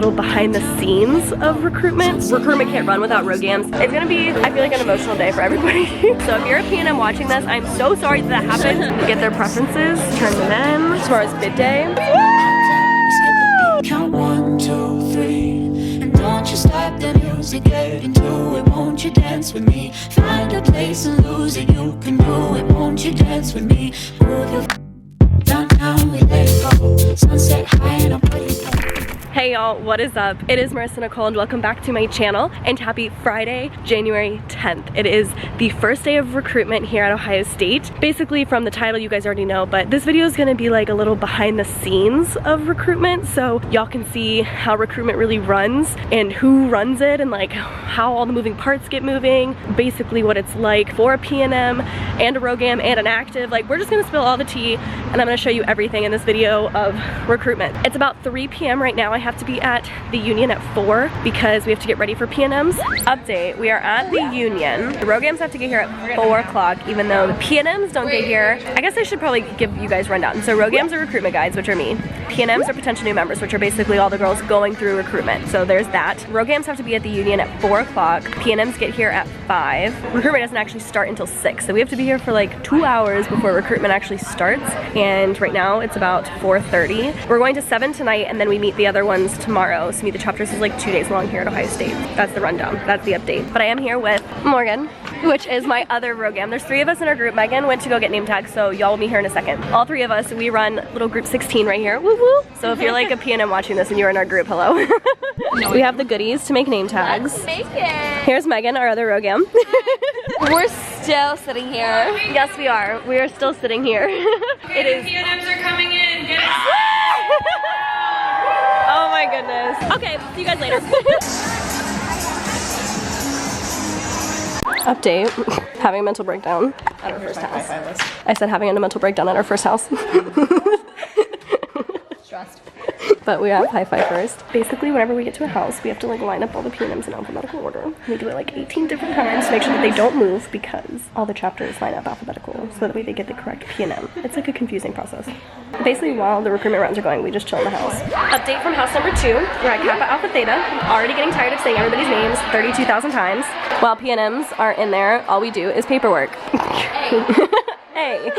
Little behind the scenes of recruitment. Recruitment can't run without Rogams. It's gonna be, I feel like, an emotional day for everybody. So if you're a P&M watching this, I'm so sorry that happened. Get their preferences, turn them in. Tomorrow's bid day. Count 1, 2, 3, and don't you stop the music, get into it, won't you dance with me? Find a place and lose it, you can do it, won't you dance with me? Move your down now, we let it go, sunset high and I'm ready for. Hey y'all, what is up? It is Marissa Nicole and welcome back to my channel and happy Friday, January 10th. It is the first day of recruitment here at Ohio State. Basically from the title you guys already know, but this video is gonna be like a little behind the scenes of recruitment so y'all can see how recruitment really runs and who runs it and like how all the moving parts get moving. Basically what it's like for a P&M and a Rogam and an active. Like we're just gonna spill all the tea and I'm gonna show you everything in this video of recruitment. It's about 3 p.m. right now. I have to be at the Union at 4 because we have to get ready for P&Ms. Update, we are at the Union. The Rogams have to get here at 4 o'clock even though the P&Ms don't get here. I guess I should probably give you guys a rundown. So Rogams are recruitment guides, which are me. P&Ms are potential new members, which are basically all the girls going through recruitment. So there's that. Rogams have to be at the Union at 4 o'clock. P&Ms get here at 5. Recruitment doesn't actually start until 6. So we have to be here for like 2 hours before recruitment actually starts. And right now it's about 4:30. We're going to 7 tonight and then we meet the other ones tomorrow. So meet the chapters is like 2 days long here at Ohio State. That's the rundown. That's the update. But I am here with Morgan, which is my other Rogam. There's 3 of us in our group. Megan went to go get name tags, so y'all will meet here in a second. All 3 of us, we run little group 16 right here. Woo woo! So if you're like a P&M watching this and you're in our group, hello. We have the goodies to make name tags. Let's make it. Here's Megan, our other Rogam. We're still sitting here. Yes, we are. We are still sitting here. It is. P&Ms are coming in. Get us. Oh my goodness. Okay, see you guys later. Update, having a mental breakdown at our first house. I said having a mental breakdown at our first house. Stressed. But we have high-five first. Basically, whenever we get to a house, we have to like line up all the P&Ms in alphabetical order. We do it like 18 different times to make sure that they don't move because all the chapters line up alphabetical so that way they get the correct P&M. It's like a confusing process. Basically, while the recruitment rounds are going, we just chill in the house. Update from house number 2. We're at Kappa Alpha Theta. Already getting tired of saying everybody's names 32,000 times. While P&Ms aren't in there, all we do is paperwork. Hey.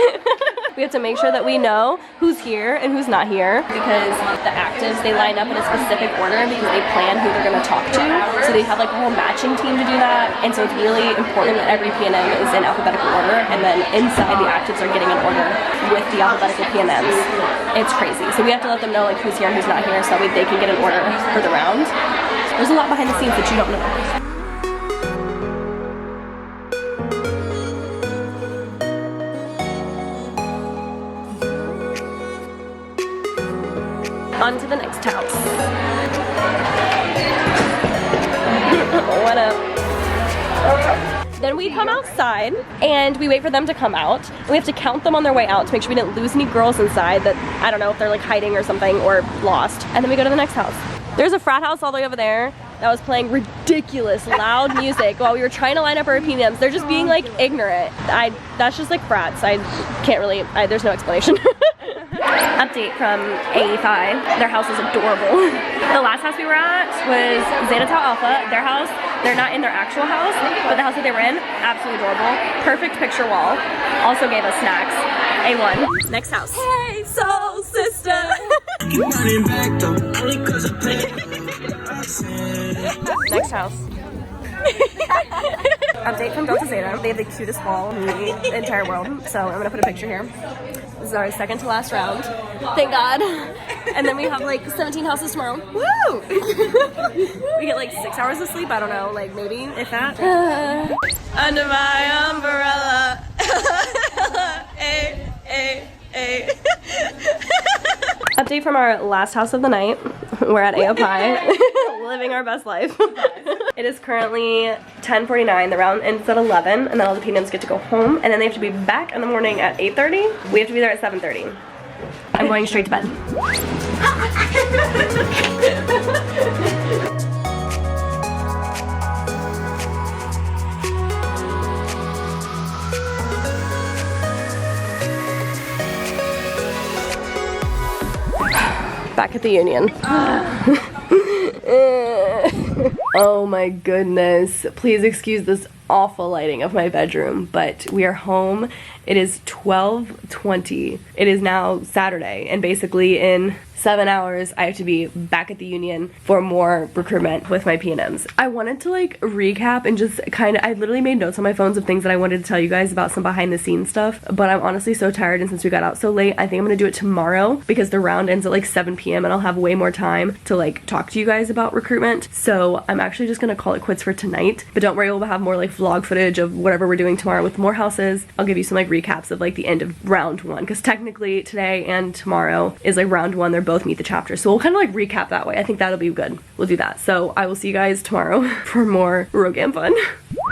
We have to make sure that we know who's here and who's not here because the actives, they line up in a specific order because they plan who they're going to talk to. So they have like a whole matching team to do that. And so it's really important that every P&M is in alphabetical order and then inside the actives are getting an order with the alphabetical P&Ms. It's crazy. So we have to let them know like who's here and who's not here so that way they can get an order for the round. There's a lot behind the scenes that you don't know. On to the next house. What up? Then we come outside and we wait for them to come out. We have to count them on their way out to make sure we didn't lose any girls inside that, I don't know if they're like hiding or something or lost. And then we go to the next house. There's a frat house all the way over there that was playing ridiculous loud music while we were trying to line up our P&Ms. They're just being like ignorant. That's just like frats. I can't really, there's no explanation. Update from A5. Their house is adorable. The last house we were at was Zeta Tau Alpha. Their house, they're not in their actual house, but the house that they were in, absolutely adorable. Perfect picture wall. Also gave us snacks. A1. Next house. Hey, soul sister. Next house. Update from Delta Zeta. They have the cutest wall in the entire world. So I'm gonna put a picture here. This is our second to last round. Thank God. And then we have like 17 houses tomorrow. Woo! We get like 6 hours of sleep. I don't know, like maybe, if that. Under my umbrella. Hey, hey, hey. Update from our last house of the night. We're at AOPI, living our best life. It is currently 10:49. The round ends at 11, and then all the P&Ms get to go home, and then they have to be back in the morning at 8:30. We have to be there at 7:30. I'm going straight to bed. Back at the Union. Oh my goodness. Please excuse this awful lighting of my bedroom, but we are home. It is 12:20. It is now Saturday, and basically in 7 hours I have to be back at the union for more recruitment with my P&Ms. I wanted to like recap and just kind of, I literally made notes on my phones of things that I wanted to tell you guys about, some behind the scenes stuff, but I'm honestly so tired, and since we got out so late, I think I'm gonna do it tomorrow because the round ends at like 7 p.m. and I'll have way more time to like talk to you guys about recruitment. So I'm actually just gonna call it quits for tonight, but don't worry, we'll have more like vlog footage of whatever we're doing tomorrow with more houses. I'll give you some like recaps of like the end of round 1, because technically today and tomorrow is like round 1. They're both meet the chapter, so we'll kind of like recap that way. I think that'll be good. We'll do that. So I will see you guys tomorrow for more Rogam fun.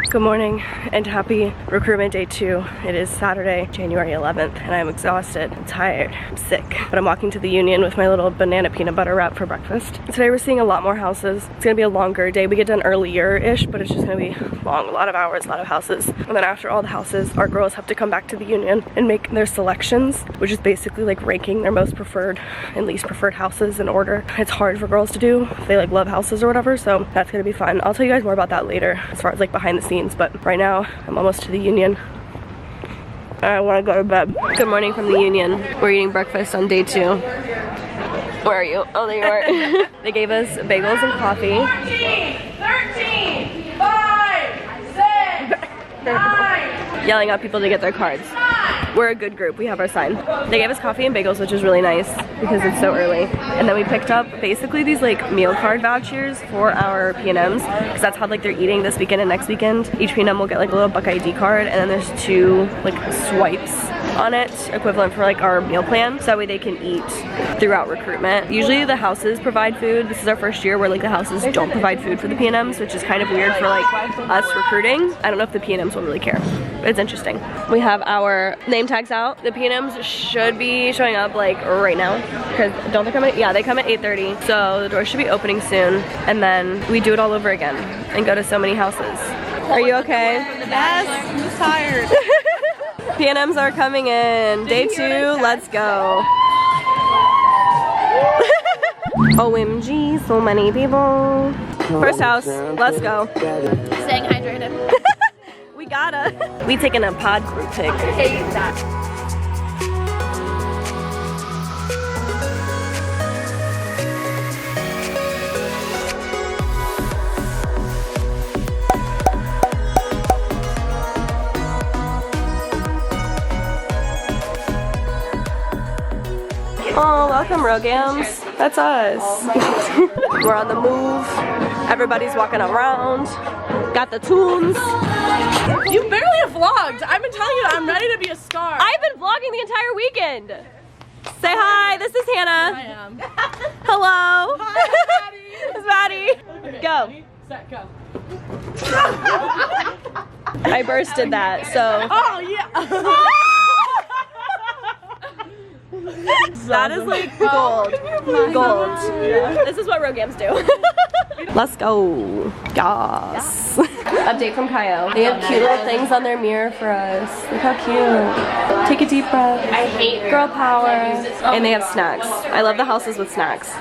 Good morning and happy recruitment day 2. It is Saturday, January 11th, and I'm exhausted, I'm tired, I'm sick, but I'm walking to the union with my little banana peanut butter wrap for breakfast. Today we're seeing a lot more houses. It's gonna be a longer day. We get done earlier-ish, but it's just gonna be long, a lot of hours, a lot of houses. And then after all the houses, our girls have to come back to the union and make their selections, which is basically like ranking their most preferred and least preferred houses in order. It's hard for girls to do if they like love houses or whatever, so that's gonna be fun. I'll tell you guys more about that later as far as like behind the scenes, but right now I'm almost to the union. I want to go to bed. Good morning from the union. We're eating breakfast on day 2. Where are you? Oh, there you are. They gave us bagels and coffee. 13, 5, 6, 9. Yelling at people to get their cards. We're a good group. We have our sign. They gave us coffee and bagels, which is really nice because it's so early. And then we picked up basically these like meal card vouchers for our P&Ms, because that's how like they're eating this weekend and next weekend. Each P&M will get like a little Buck ID card, and then there's 2 like swipes on it, equivalent for like our meal plan, so that way they can eat throughout recruitment. Usually the houses provide food. This is our first year where like the houses don't provide food for the P&Ms, which is kind of weird for like us recruiting. I don't know if the P&Ms will really care, but it's interesting. We have our name tags out. The P&Ms should be showing up like right now, because don't they come at, yeah, they come at 8:30, so the doors should be opening soon, and then we do it all over again and go to so many houses. Are you okay? Yes, I'm just tired. P&Ms are coming in. Day 2, let's go. OMG, so many people. First house, let's go. Staying hydrated. We gotta. We taking a pod group pic. Oh, welcome Rogams. That's us. We're on the move. Everybody's walking around. Got the tunes. You barely have vlogged. I've been telling you that I'm ready to be a star. I've been vlogging the entire weekend. Say hi, this is Hannah. I am. Hello. Hi, It's Maddie. Okay, Go. ready, set, go. I bursted that, so. Oh, yeah. That is like gold. Gold. This is what Rogams do. Let's go. Yes. Update from Kaio. They have cute little things on their mirror for us. Look how cute. Take a deep breath. I hate girl power. And they have snacks. I love the houses with snacks.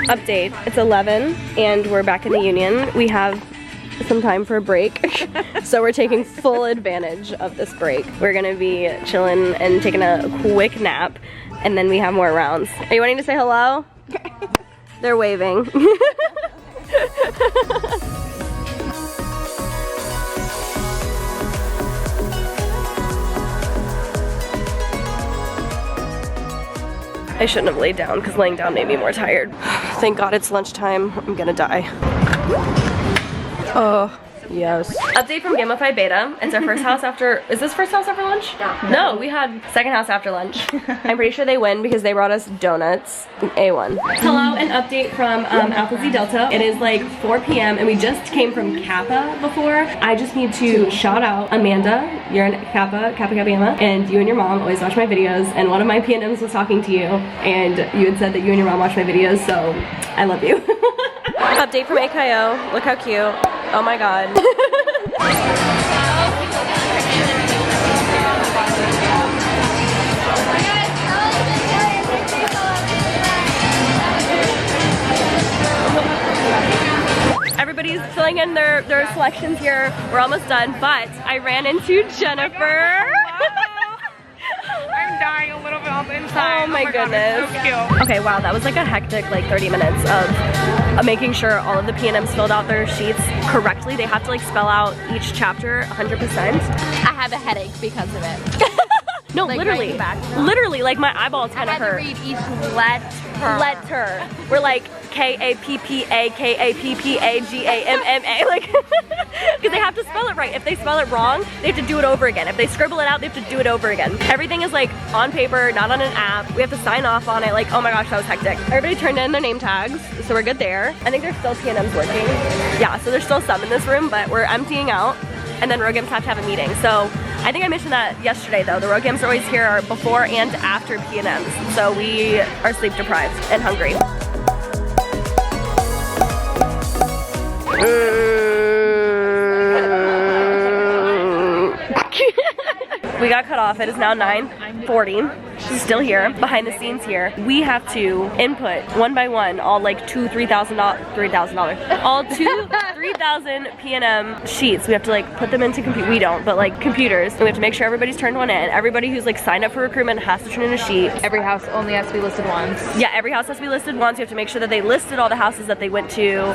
Update. It's 11 and we're back in the union. We have some time for a break. So we're taking full advantage of this break. We're gonna be chilling and taking a quick nap, and then we have more rounds. Are you wanting to say hello? They're waving. I shouldn't have laid down because laying down made me more tired. Thank God it's lunchtime. I'm gonna die. Oh, yes. Update from Gamify Beta. It's our first house after, is this first house after lunch? No, we had second house after lunch. I'm pretty sure they win because they brought us donuts. A1. Hello, an update from Alpha Z Delta. It is like 4 p.m. and we just came from Kappa before. I just need to shout out Amanda. You're in Kappa Gamma, and you and your mom always watch my videos, and one of my P&Ms was talking to you, and you had said that you and your mom watch my videos, so I love you. Update from AKO. Look how cute. Oh my God. everybody's filling in their selections here. We're almost done, but I ran into Jennifer. I'm dying a little bit on the inside. Oh my goodness. God, so cute. Okay, wow, that was like a hectic like 30 minutes of making sure all of the P&Ms filled out their sheets correctly. They have to like spell out each chapter 100%. I have a headache because of it. No, Like, literally, right back. literally, like my eyeballs kind of I had to hurt. read each letter. We're like K-A-P-P-A, K-A-P-P-A-G-A-M-M-A, like, because they have to spell it right. If they spell it wrong, they have to do it over again. If they scribble it out, they have to do it over again. Everything is like on paper, not on an app. We have to sign off on it. Like, oh my gosh, that was hectic. Everybody turned in their name tags, so we're good there. I think there's still P&Ms working. Yeah, so there's still some in this room, but we're emptying out. And then Rogams have to have a meeting. So I think I mentioned that yesterday though. The Rogams are always here before and after P&Ms. So we are sleep deprived and hungry. We got cut off. It is now 9:40. She's still here, behind the scenes here. We have to input one by one all like $3,000, all 3,000 P&M sheets. We have to like put them into we don't, but like computers. And we have to make sure everybody's turned one in. Everybody who's like signed up for recruitment has to turn in a sheet. Every house only has to be listed once. Yeah, every house has to be listed once. You have to make sure that they listed all the houses that they went to.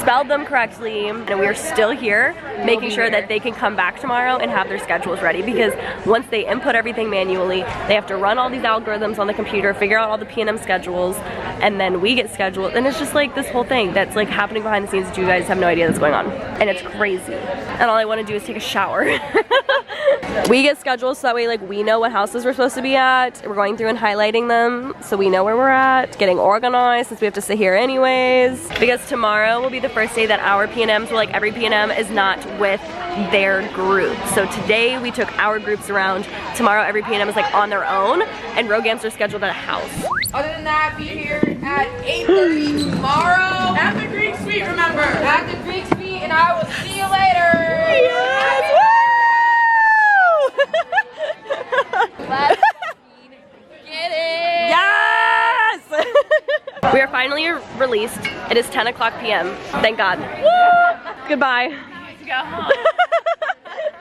Spelled them correctly. And we are still here, making sure that they can come back tomorrow and have their schedules ready, because once they input everything manually, they have to run all these algorithms on the computer, figure out all the P&M schedules, and then we get scheduled. And it's just like this whole thing that's like happening behind the scenes that you guys have no idea that's going on. And it's crazy. And all I want to do is take a shower. We get scheduled so that way like we know what houses we're supposed to be at. We're going through and highlighting them so we know where we're at, getting organized since we have to sit here anyways. Because tomorrow will be the first day that our P&Ms, like every P&M is not with their group. So today we took our groups around. Tomorrow every P&M is like on their own, and Rogams are scheduled at a house. Other than that, be here at 8:30 tomorrow. At the Greek Suite, remember. At the Greek Suite, and I will see you later. Yes! Let's get it. Yes! We are finally released. It is 10 o'clock p.m. Thank God. Woo! Goodbye. Go home.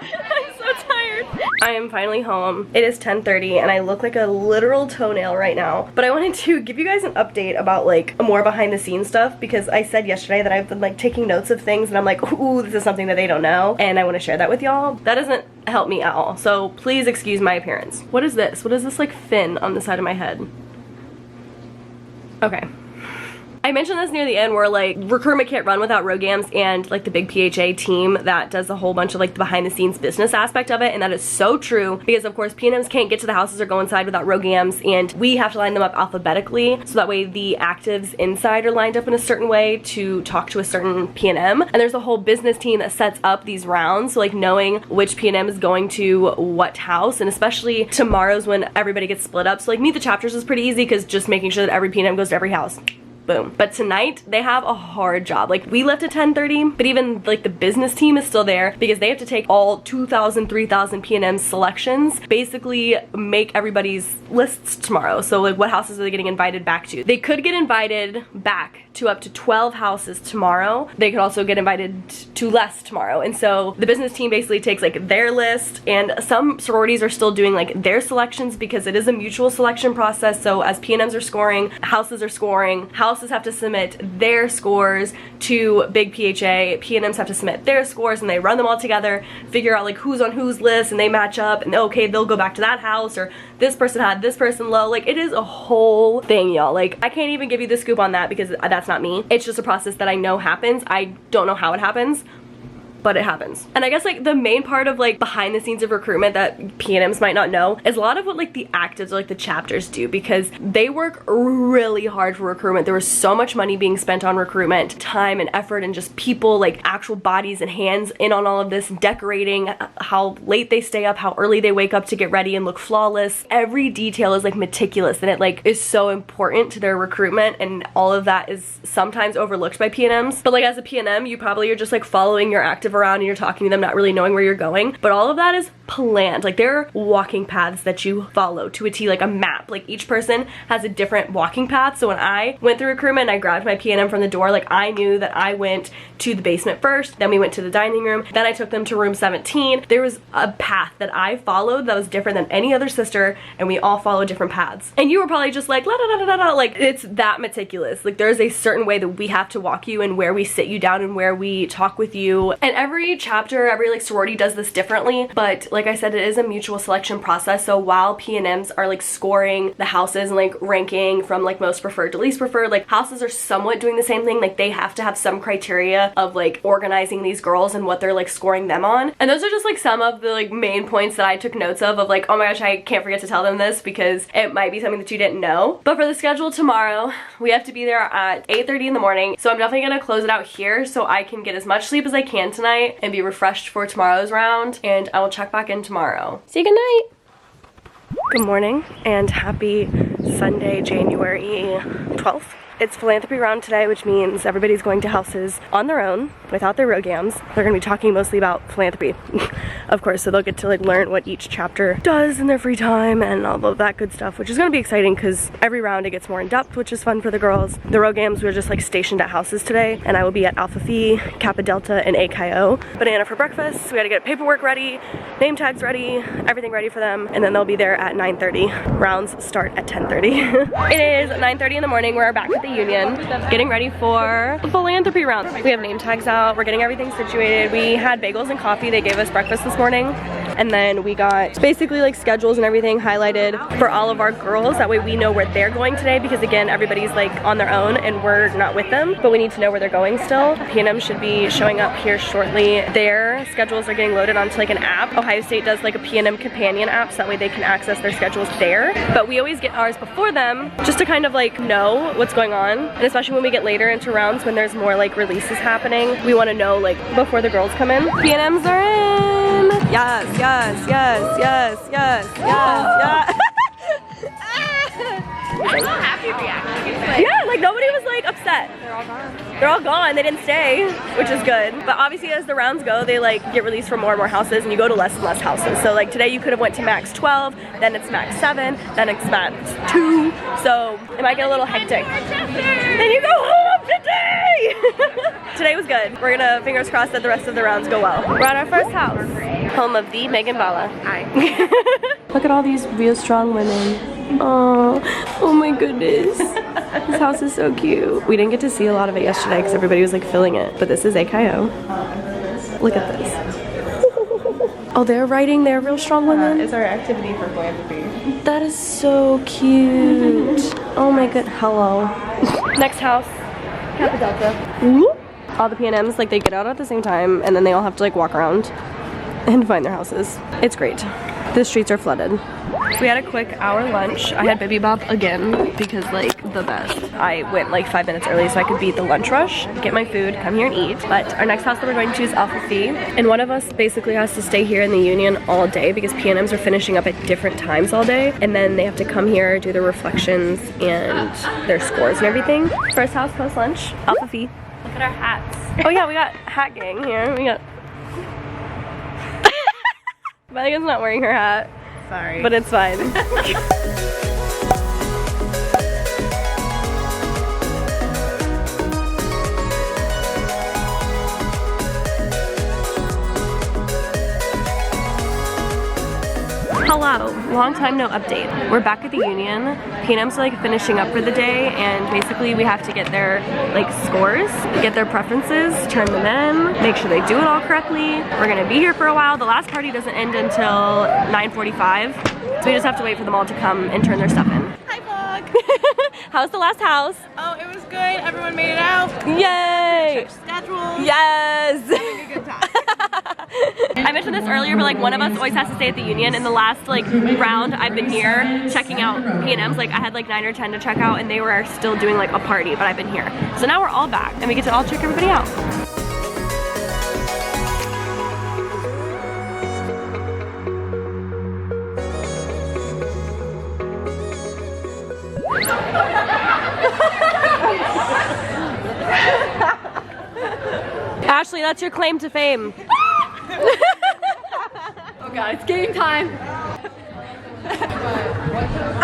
I'm so tired. I am finally home. It is 10:30 and I look like a literal toenail right now. But I wanted to give you guys an update about like more behind the scenes stuff, because I said yesterday that I've been like taking notes of things and I'm like, ooh, this is something that they don't know. And I want to share that with y'all. That doesn't help me at all. So please excuse my appearance. What is this? What is this like fin on the side of my head? Okay. I mentioned this near the end where like recruitment can't run without Rogams and like the big PHA team that does a whole bunch of like the behind the scenes business aspect of it, and that is so true because of course P&Ms can't get to the houses or go inside without Rogams, and we have to line them up alphabetically so that way the actives inside are lined up in a certain way to talk to a certain P&M, and there's a whole business team that sets up these rounds, so like knowing which P&M is going to what house, and especially tomorrow's when everybody gets split up. So like meet the chapters is pretty easy because just making sure that every P&M goes to every house. Boom. But tonight they have a hard job. Like we left at 10:30, but even like the business team is still there because they have to take all 2,000, 3,000 P&M selections, basically make everybody's lists tomorrow. So like what houses are they getting invited back to? They could get invited back to up to 12 houses tomorrow. They could also get invited to less tomorrow. And so the business team basically takes like their list, and some sororities are still doing like their selections because it is a mutual selection process. So as P&Ms are scoring, houses are scoring, houses have to submit their scores to big PHA, P&Ms have to submit their scores, and they run them all together, figure out like who's on whose list, and they match up, and okay, they'll go back to that house, or this person had this person low. Like it is a whole thing, y'all. Like I can't even give you the scoop on that because that's not me. It's just a process that I know happens. I don't know how it happens, but it happens. And I guess like the main part of like behind the scenes of recruitment that P&Ms might not know is a lot of what like the actives or like the chapters do, because they work really hard for recruitment. There was so much money being spent on recruitment, time and effort, and just people, like actual bodies and hands in on all of this, decorating, how late they stay up, how early they wake up to get ready and look flawless. Every detail is like meticulous, and it like is so important to their recruitment, and all of that is sometimes overlooked by P&Ms. But like as a P&M, you probably are just like following your active around and you're talking to them, not really knowing where you're going. But all of that is planned. Like, there are walking paths that you follow to a T, like a map. Like, each person has a different walking path. So when I went through recruitment and I grabbed my P&M from the door, like, I knew that I went to the basement first, then we went to the dining room, then I took them to room 17. There was a path that I followed that was different than any other sister, and we all followed different paths. And you were probably just like, la da da da da, like, it's that meticulous. Like, there's a certain way that we have to walk you and where we sit you down and where we talk with you. And every chapter, every like sorority does this differently, but like I said, it is a mutual selection process. So while P&Ms are like scoring the houses and like ranking from like most preferred to least preferred, like houses are somewhat doing the same thing. Like, they have to have some criteria of like organizing these girls and what they're like scoring them on. And those are just like some of the like main points that I took notes of like, oh my gosh, I can't forget to tell them this because it might be something that you didn't know. But for the schedule tomorrow, we have to be there at 8:30 in the morning. So I'm definitely gonna close it out here so I can get as much sleep as I can tonight and be refreshed for tomorrow's round. And I will check back in tomorrow. See you, good night. Good morning and happy Sunday, January 12th. It's Philanthropy Round today, which means everybody's going to houses on their own without their rogams. They're gonna be talking mostly about philanthropy, of course, so they'll get to like learn what each chapter does in their free time and all of that good stuff, which is gonna be exciting because every round it gets more in depth, which is fun for the girls. The rogams were just like stationed at houses today, and I will be at Alpha Phi, Kappa Delta, and AKO. Banana for breakfast. We gotta get paperwork ready, name tags ready, everything ready for them, and then they'll be there at 9:30. Rounds start at 10:30. It is 9:30 in the morning. We're back at the Union, getting ready for the Philanthropy Round. We have name tags out, we're getting everything situated. We had bagels and coffee, they gave us breakfast this morning. And then we got basically like schedules and everything highlighted for all of our girls. That way we know where they're going today, because again, everybody's like on their own and we're not with them, but we need to know where they're going still. P&M should be showing up here shortly. Their schedules are getting loaded onto like an app. Ohio State does like a P&M companion app, so that way they can access their schedules there. But we always get ours before them just to kind of like know what's going on. And especially when we get later into rounds when there's more like releases happening, we want to know like before the girls come in. P&Ms are in! Yes, yes, yes, yes, yes, yes, yes. I'm so happy reaction. Yeah, like nobody was like upset. They're all gone. They're all gone, they didn't stay, which is good. But obviously as the rounds go, they like get released from more and more houses and you go to less and less houses. So like today you could have went to max 12, then it's max 7, then it's max 2. So it might get a little hectic. Then you go home today! Today was good. We're gonna fingers crossed that the rest of the rounds go well. We're at our first house. Home of the Megan Bala. Hi. Look at all these real strong women. Oh my goodness. This house is so cute. We didn't get to see a lot of it yesterday because everybody was like filling it, but this is AKO. Look at this. Oh, they're writing, they're real strong women. It's our activity for philanthropy. That is so cute. Oh my god, hello. Next house, Kappa Delta. All the P&Ms, like they get out at the same time and then they all have to like walk around and find their houses. It's great. The streets are flooded. We had a quick hour lunch. I had Bibi Bop again because like the best. I went like 5 minutes early so I could beat the lunch rush, get my food, come here and eat. But our next house that we're going to is Alpha Phi. And one of us basically has to stay here in the Union all day because P&Ms are finishing up at different times all day. And then they have to come here, do their reflections and their scores and everything. First house post lunch, Alpha Phi. Look at our hats. Oh yeah, we got hat gang here. We got Megan's not wearing her hat. Sorry. But it's fine. Hello, long time no update. We're back at the Union. P&M's like finishing up for the day and basically we have to get their like scores, get their preferences, turn them in, make sure they do it all correctly. We're gonna be here for a while. The last party doesn't end until 9:45, so we just have to wait for them all to come and turn their stuff in. Hi vlog. How's the last house? Oh, it was good. Everyone made it out. Yay! Schedule. Yes! Having a good time. I mentioned this earlier, but like one of us always has to stay at the Union. In the last like round I've been here checking out P&Ms, like I had like 9 or 10 to check out and they were still doing like a party, but I've been here. So now we're all back and we get to all check everybody out. Ashley, that's your claim to fame. Oh god, it's game time.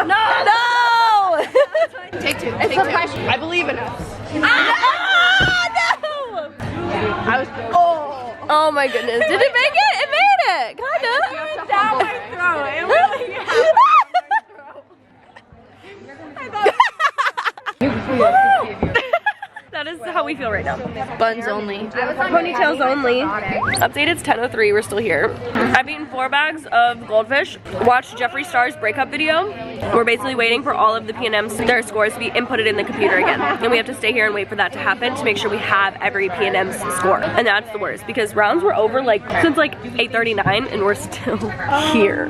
No! Take two. It's a pressure. I believe in us. Ah, no! I was Oh my goodness. Did it make it? It made it! Kinda. down my throat. It really That is how we feel right now. Buns only. Ponytails only. Update, it's 10:03, we're still here. I've eaten 4 bags of goldfish, watched Jeffree Star's breakup video. We're basically waiting for all of the P&Ms, their scores to be inputted in the computer again. And we have to stay here and wait for that to happen to make sure we have every P&M's score. And that's the worst because rounds were over like since like 8:39 and we're still here.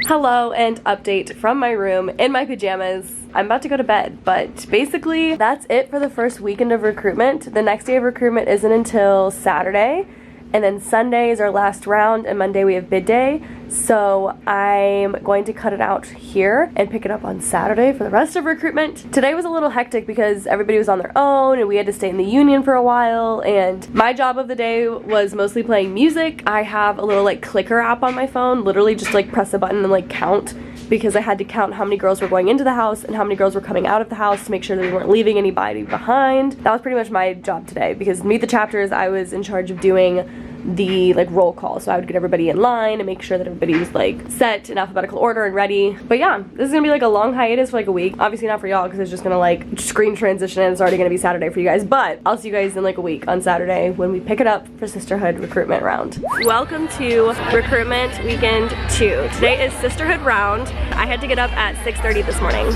Hello and update from my room in my pajamas. I'm about to go to bed, but basically that's it for the first weekend of recruitment. The next day of recruitment isn't until Saturday, and then Sunday is our last round, and Monday we have bid day. So I'm going to cut it out here and pick it up on Saturday for the rest of recruitment. Today was a little hectic because everybody was on their own and we had to stay in the union for a while, and my job of the day was mostly playing music. I have a little like clicker app on my phone, literally just like press a button and like count, because I had to count how many girls were going into the house and how many girls were coming out of the house to make sure that we weren't leaving anybody behind. That was pretty much my job today, because Meet the Chapters, I was in charge of doing the like roll call, so I would get everybody in line and make sure that everybody was like set in alphabetical order and ready. But yeah, this is gonna be like a long hiatus for like a week. Obviously not for y'all because it's just gonna like screen transition and it's already gonna be Saturday for you guys, but I'll see you guys in like a week on Saturday when we pick it up for Sisterhood Recruitment Round. Welcome to Recruitment Weekend 2. Today is Sisterhood Round. I had to get up at 6:30 this morning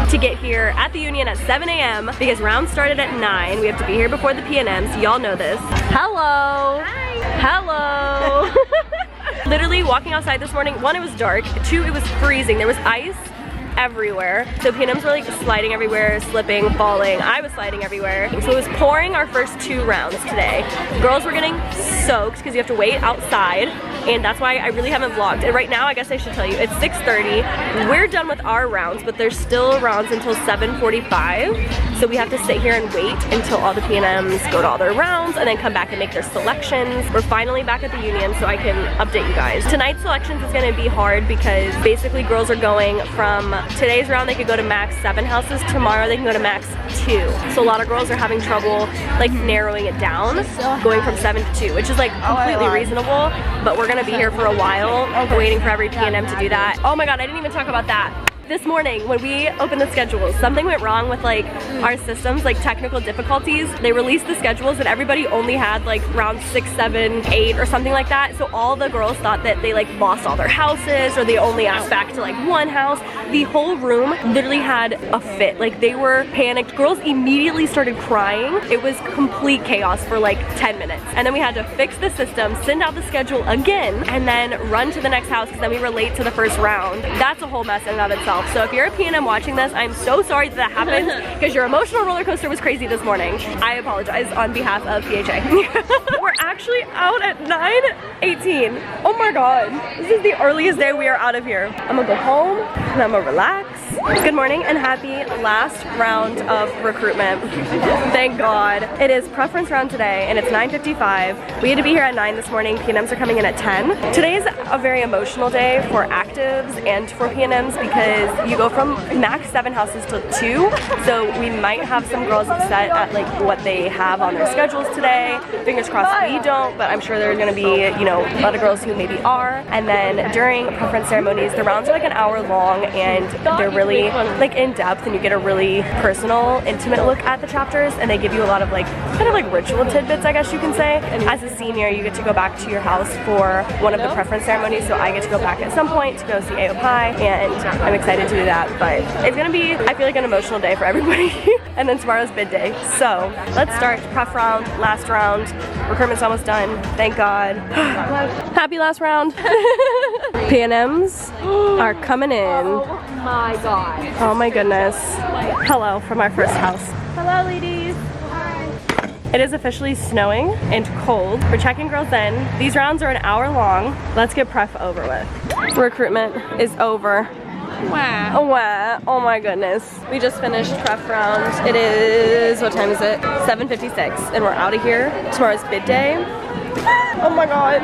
to get here at the union at 7 a.m. because round started at 9. We have to be here before the P&Ms. Y'all know this. Hello. Hi. Hello. Literally walking outside this morning, 1, it was dark, 2, it was freezing. There was ice everywhere. So P&Ms were like sliding everywhere, slipping, falling. I was sliding everywhere. So it was pouring our first 2 rounds today. Girls were getting soaked because you have to wait outside, and that's why I really haven't vlogged. And right now, I guess I should tell you, it's 6:30. We're done with our rounds, but there's still rounds until 7:45. So we have to sit here and wait until all the P&Ms go to all their rounds and then come back and make their selections. We're finally back at the union so I can update you guys. Tonight's selections is gonna be hard because basically girls are going from today's round, they could go to max 7 houses. Tomorrow they can go to max 2. So a lot of girls are having trouble like narrowing it down, going from 7 to 2, which is like completely reasonable, but we're gonna be here for a while waiting for every P&M to do that. Oh my god, I didn't even talk about that. This morning when we opened the schedules, something went wrong with like our systems, like technical difficulties. They released the schedules and everybody only had like round 6, 7, 8 or something like that. So all the girls thought that they like lost all their houses or they only asked back to like 1 house. The whole room literally had a fit. Like they were panicked. Girls immediately started crying. It was complete chaos for like 10 minutes. And then we had to fix the system, send out the schedule again, and then run to the next house because then we were late to the first round. That's a whole mess in and of itself. So if you're a P&M watching this, I'm so sorry that happened because your emotional roller coaster was crazy this morning. I apologize on behalf of PHA. We're actually out at 9:18. Oh my god. This is the earliest day we are out of here. I'm gonna go home and I'm gonna relax. Good morning and happy last round of recruitment. Thank God. It is preference round today and it's 9:55. We had to be here at 9 this morning. P&Ms are coming in at 10. Today is a very emotional day for actives and for P&Ms because you go from max 7 houses to 2. So we might have some girls upset at like what they have on their schedules today. Fingers crossed we don't, but I'm sure there's gonna be, you know, a lot of girls who maybe are. And then during preference ceremonies, the rounds are like an hour long and they're really like in depth and you get a really personal, intimate look at the chapters, and they give you a lot of like kind of like ritual tidbits, I guess you can say. As a senior, you get to go back to your house for one of the preference ceremonies, so I get to go back at some point to go see AOPI, and I'm excited to do that. But it's gonna be, I feel like, an emotional day for everybody. And then tomorrow's bid day. So let's start pref round, last round. Recruitment's almost done, thank God. Happy last round. P&Ms are coming in. Oh my god. Oh my goodness. Hello from our first house. Hello, ladies. It is officially snowing and cold. We're checking girls in. These rounds are an hour long. Let's get pref over with. Recruitment is over. Wow. Wow. Oh my goodness. We just finished prep round. It is, what time is it? 7:56 and we're out of here. Tomorrow's bid day. Oh my god.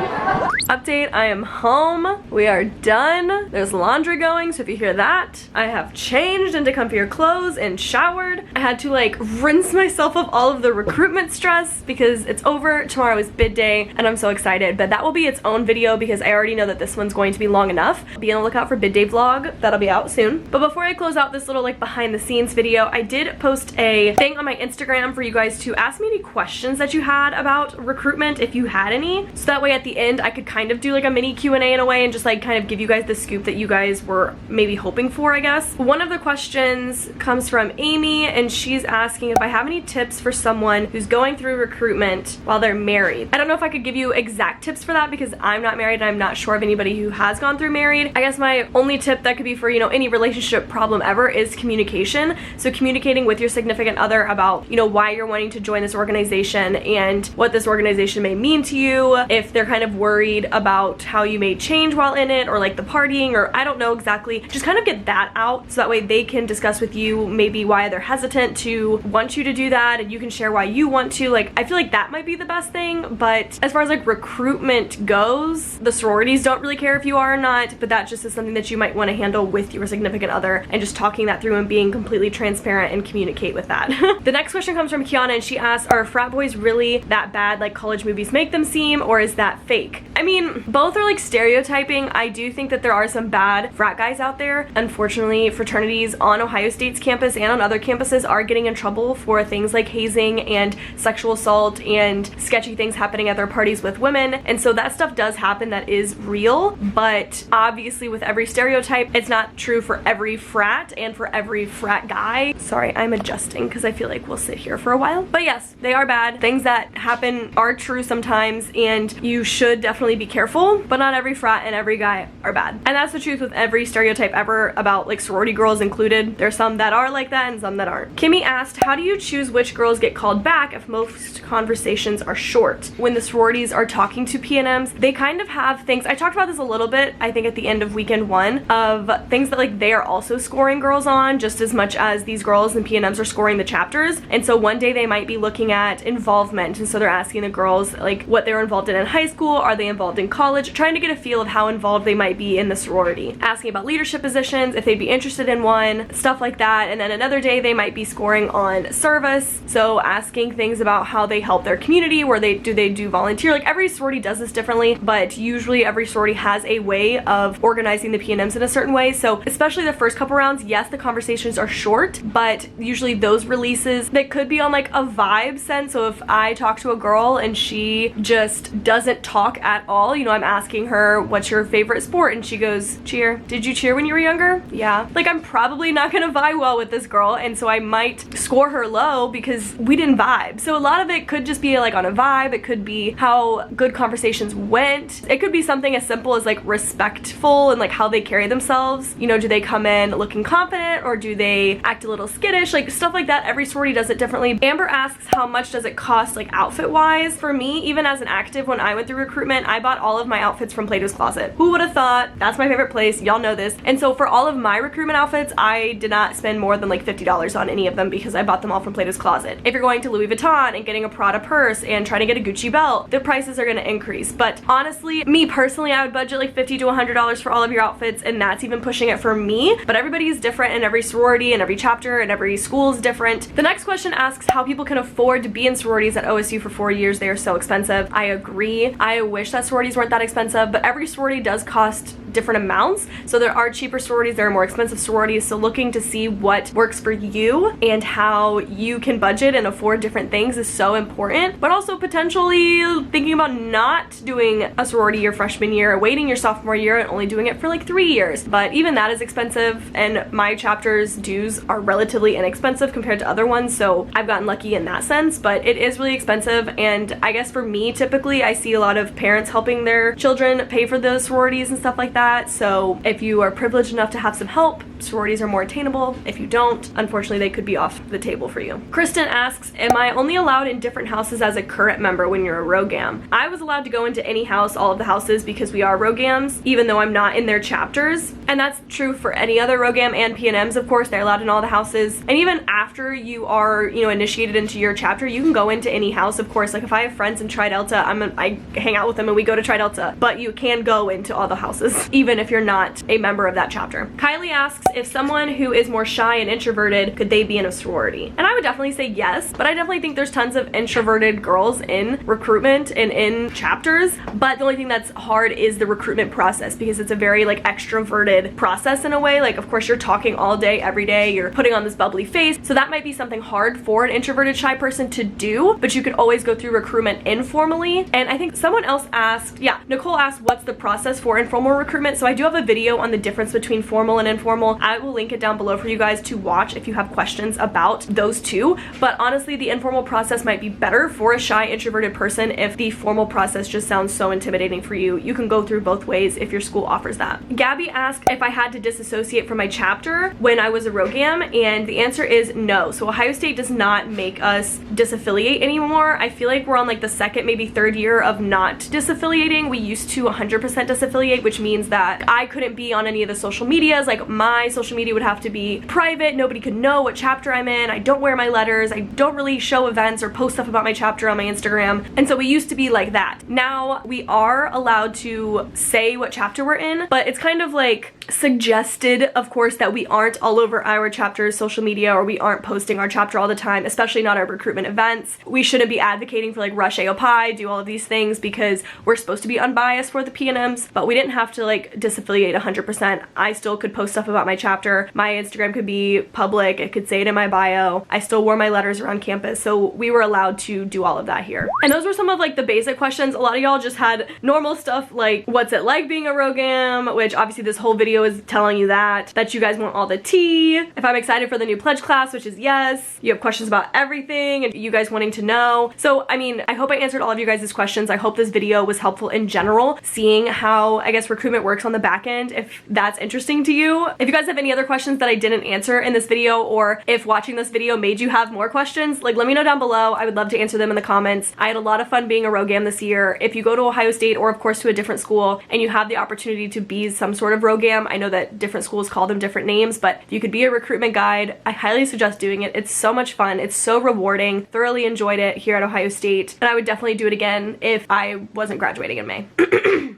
Update, I am home. We are done. There's laundry going, so if you hear that, I have changed into comfier clothes and showered. I had to like rinse myself of all of the recruitment stress because it's over. Tomorrow is bid day and I'm so excited, but that will be its own video because I already know that this one's going to be long enough. Be on the lookout for bid day vlog. That'll be out soon. But before I close out this little like behind the scenes video, I did post a thing on my Instagram for you guys to ask me any questions that you had about recruitment if you had any. So that way at the end I could kind of do like a mini Q&A in a way and just like kind of give you guys the scoop that you guys were maybe hoping for, I guess. One of the questions comes from Amy and she's asking if I have any tips for someone who's going through recruitment while they're married. I don't know if I could give you exact tips for that because I'm not married and I'm not sure of anybody who has gone through married. I guess my only tip that could be for, you know, any relationship problem ever is communication. So communicating with your significant other about, you know, why you're wanting to join this organization and what this organization may mean to you, if they're kind of worried about how you may change while in it or like the partying or I don't know exactly. Just kind of get that out so that way they can discuss with you maybe why they're hesitant to want you to do that and you can share why you want to. Like I feel like that might be the best thing, but as far as like recruitment goes, the sororities don't really care if you are or not, but that just is something that you might want to handle with your significant other and just talking that through and being completely transparent and communicate with that. The next question comes from Kiana and she asks, are frat boys really that bad like college movies make them seem, or is that fake? I mean, both are like stereotyping. I do think that there are some bad frat guys out there. Unfortunately, fraternities on Ohio State's campus and on other campuses are getting in trouble for things like hazing and sexual assault and sketchy things happening at their parties with women. And so that stuff does happen, that is real, but obviously with every stereotype, it's not true for every frat and for every frat guy. Sorry, I'm adjusting because I feel like we'll sit here for a while. But yes, they are bad. Things that happen are true sometimes and you should definitely be careful, but not every frat and every guy are bad. And that's the truth with every stereotype ever about like sorority girls included. There's some that are like that and some that aren't. Kimmy asked, how do you choose which girls get called back if most conversations are short? When the sororities are talking to PNMs, they kind of have things, I talked about this a little bit, I think at the end of weekend one, of things that like they are also scoring girls on just as much as these girls and PNMs are scoring the chapters. And so one day they might be looking at involvement, and so they're asking the girls like what they were involved in high school, are they involved in college, trying to get a feel of how involved they might be in the sorority. Asking about leadership positions, if they'd be interested in one, stuff like that. And then another day they might be scoring on service, so asking things about how they help their community, where they do volunteer. Like every sorority does this differently, but usually every sorority has a way of organizing the PNMs in a certain way. So especially the first couple rounds, yes, the conversations are short, but usually those releases that could be on like a vibe sense. So if I talk to a girl and she just doesn't talk at all, you know, I'm asking her, what's your favorite sport? And she goes, cheer. Did you cheer when you were younger? Yeah. Like I'm probably not gonna vibe well with this girl, and so I might score her low because we didn't vibe. So a lot of it could just be like on a vibe. It could be how good conversations went. It could be something as simple as like respectful and like how they carry themselves. You know, do they come in looking confident or do they act a little skittish? Like stuff like that. Every sorority does it differently. Amber asks, how much does it cost like outfit wise? For me, even as an active, when I went through recruitment, I bought all of my outfits from Plato's Closet. Who would have thought? That's my favorite place. Y'all know this. And so for all of my recruitment outfits, I did not spend more than like $50 on any of them because I bought them all from Plato's Closet. If you're going to Louis Vuitton and getting a Prada purse and trying to get a Gucci belt, the prices are going to increase. But honestly, me personally, I would budget like $50 to $100 for all of your outfits, and that's even pushing it for me. But everybody is different, and every sorority and every chapter and every school is different. The next question asks how people can afford to be in sororities at OSU for 4 years. They are so expensive. I agree. I wish that sororities weren't that expensive, but every sorority does cost different amounts. So there are cheaper sororities, there are more expensive sororities. So looking to see what works for you and how you can budget and afford different things is so important. But also potentially thinking about not doing a sorority your freshman year, waiting your sophomore year and only doing it for like 3 years. But even that is expensive, and my chapter's dues are relatively inexpensive compared to other ones. So I've gotten lucky in that sense, but it is really expensive. And I guess for me, typically I see a lot of parents helping their children pay for those sororities and stuff like that. So if you are privileged enough to have some help, sororities are more attainable. If you don't, unfortunately they could be off the table for you. Kristen asks, am I only allowed in different houses as a current member when you're a Rogam? I was allowed to go into any house, all of the houses, because we are Rogams, even though I'm not in their chapters. And that's true for any other Rogam and PNMs, of course. They're allowed in all the houses. And even after you are, you know, initiated into your chapter, you can go into any house, of course. Like if I have friends in Tri Delta, I hang out with them and we go to Tri Delta, but you can go into all the houses, even if you're not a member of that chapter. Kylie asks, if someone who is more shy and introverted, could they be in a sorority? And I would definitely say yes, but I definitely think there's tons of introverted girls in recruitment and in chapters, but the only thing that's hard is the recruitment process, because it's a very like extroverted process in a way. Like of course you're talking all day, every day, you're putting on this bubbly face, so that might be something hard for an introverted shy person to do, but you could always go through recruitment informally. And I think someone else asked, yeah, Nicole asked, what's the process for informal recruitment? So I do have a video on the difference between formal and informal. I will link it down below for you guys to watch if you have questions about those two. But honestly, the informal process might be better for a shy introverted person if the formal process just sounds so intimidating for you. You can go through both ways if your school offers that. Gabby asked if I had to disassociate from my chapter when I was a Rogam, and the answer is no. So Ohio State does not make us disaffiliate anymore. I feel like we're on like the second, maybe third year of not disaffiliating. We used to 100% disaffiliate, which means that I couldn't be on any of the social medias. Like my social media would have to be private. Nobody could know what chapter I'm in. I don't wear my letters. I don't really show events or post stuff about my chapter on my Instagram. And so we used to be like that. Now we are allowed to say what chapter we're in, but it's kind of like suggested, of course, that we aren't all over our chapter's social media, or we aren't posting our chapter all the time, especially not our recruitment events. We shouldn't be advocating for like rush AOPI, do all of these things, because we're supposed to be unbiased for the PNMs, but we didn't have to like disaffiliate 100%. I still could post stuff about my chapter. My Instagram could be public. It could say it in my bio. I still wore my letters around campus, so we were allowed to do all of that here. And those were some of like the basic questions. A lot of y'all just had normal stuff like, what's it like being a Rogam, which obviously this whole video is telling you that you guys want all the tea. If I'm excited for the new pledge class, which is yes. You have questions about everything and you guys wanting to know. So I mean, I hope I answered all of you guys' questions. I hope this video was helpful in general, seeing how I guess recruitment works on the back end, if that's interesting to you. If you guys have any other questions that I didn't answer in this video, or if watching this video made you have more questions, like let me know down below. I would love to answer them in the comments. I had a lot of fun being a Rogam this year. If you go to Ohio State, or of course to a different school, and you have the opportunity to be some sort of Rogam, I know that different schools call them different names, but if you could be a recruitment guide, I highly suggest doing it. It's so much fun. It's so rewarding. Thoroughly enjoyed it here at Ohio State, and I would definitely do it again if I wasn't graduating in May.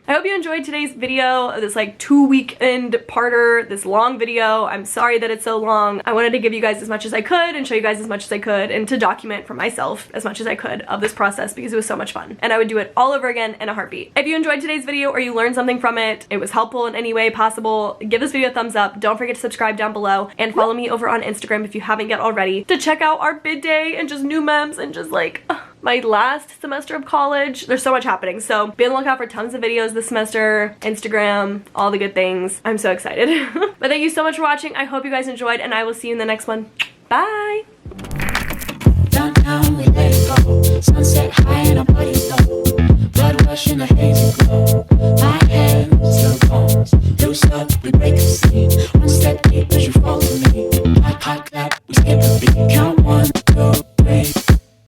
I hope you enjoyed today's video, this like 2-weekend parter, this long video. I'm sorry that it's so long. I wanted to give you guys as much as I could and show you guys as much as I could, and to document for myself as much as I could of this process, because it was so much fun and I would do it all over again in a heartbeat. If you enjoyed today's video or you learned something from it, it was helpful in any way possible, give this video a thumbs up. Don't forget to subscribe down below and follow me over on Instagram if you haven't yet already, to check out our bid day and just new memes and just like my last semester of college. There's so much happening, so be on the lookout for tons of videos this semester, Instagram, all the good things. I'm so excited. But thank you so much for watching. I hope you guys enjoyed, and I will see you in the next one. Bye! Downtown, we let it go. Sunset high and our bodies low. Blood rush in a hazy glow. My hands, your bones. Loose up, we break the scene. One step deep as you fall to me. Hot, hot, clap, we skip a beat. Count